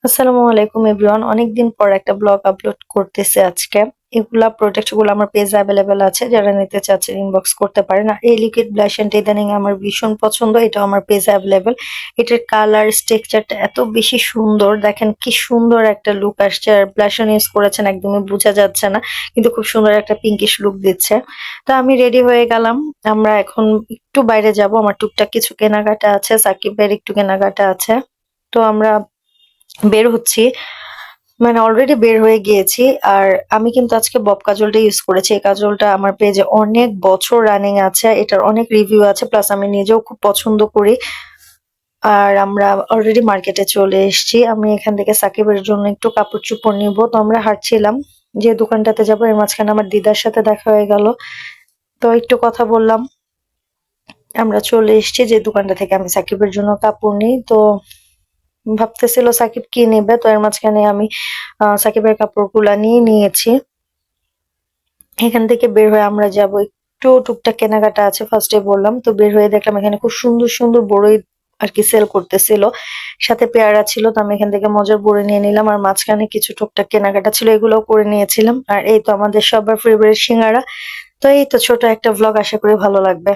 আসসালামু আলাইকুম এভরিওয়ান। অনেকদিন পর একটা ব্লগ আপলোড করতেছে আজকে। এগুলা প্রোডাক্ট গুলো আমার পেজে অ্যাভেলেবেল আছে, যারা নিতে চাচ্ছেন ইনবক্স করতে পারেন। আর এই লিকুইড ব্লাশটা ইদানিং আমার ভীষণ পছন্দ, এটা আমার পেজে অ্যাভেলেবেল। এটার কালার স্ট্রাকচারটা এত বেশি সুন্দর, দেখেন কি সুন্দর একটা লুক আসছে। আর ব্লাশন ইউজ করেছেন একদমই বোঝা যাচ্ছে না, কিন্তু খুব সুন্দর একটা পিঙ্কিশ লুক দিচ্ছে। তো আমি রেডি হয়ে গেলাম। আমরা এখন একটু বাইরে যাব, আমার টুকটাক কিছু কেনাকাটা আছে, সাকিবের একটু কেনাকাটা আছে। তো আমরা বের হচ্ছি, মানে অলরেডি বের হয়ে গিয়েছি। আর আমি কিন্তু আজকে বব কাজলটা ইউজ করেছি। এই কাজলটা আমার পেজে অনেক বছর রানিং আছে, এটার অনেক রিভিউ আছে, প্লাস আমি নিজেও খুব পছন্দ করি। আর আমরা অলরেডি মার্কেটে চলে এসেছি। আমি এখান থেকে সাকিবের জন্য একটু কাপড় চোপড় নিবো, তো আমরা হাঁটছিলাম যে দোকানটাতে যাবো, এর মাঝখানে আমার দিদার সাথে দেখা হয়ে গেল। তো একটু কথা বললাম, আমরা চলে এসেছি যে দোকানটা থেকে আমি সাকিবের জন্য কাপড় নিই। তো ভাবতেছিল সাকিব কি নেবে, তো এর মাঝখানে আমি সাকিবের কাপড়গুলা নিয়ে নিয়েছি। এখান থেকে বের হয়ে আমরা যাব একটু টুকটাক কেনাকাটা আছে, ফার্স্টে বললাম। তো বের হয়ে দেখলাম এখানে খুব সুন্দর সুন্দর বড়ই আর কি সেল করতেছিল, সাথে পেয়ারা ছিল। তো আমি এখান থেকে মজার বড়ি নিয়ে নিলাম, আর মাঝখানে কিছু টুকটাক কেনাকাটা ছিল, এগুলোও করে নিয়েছিলাম। আর এই তো আমাদের সবার ফেভারিট সিঙ্গারা। তো এই তো ছোট একটা ভ্লগ, আশা করি ভালো লাগবে।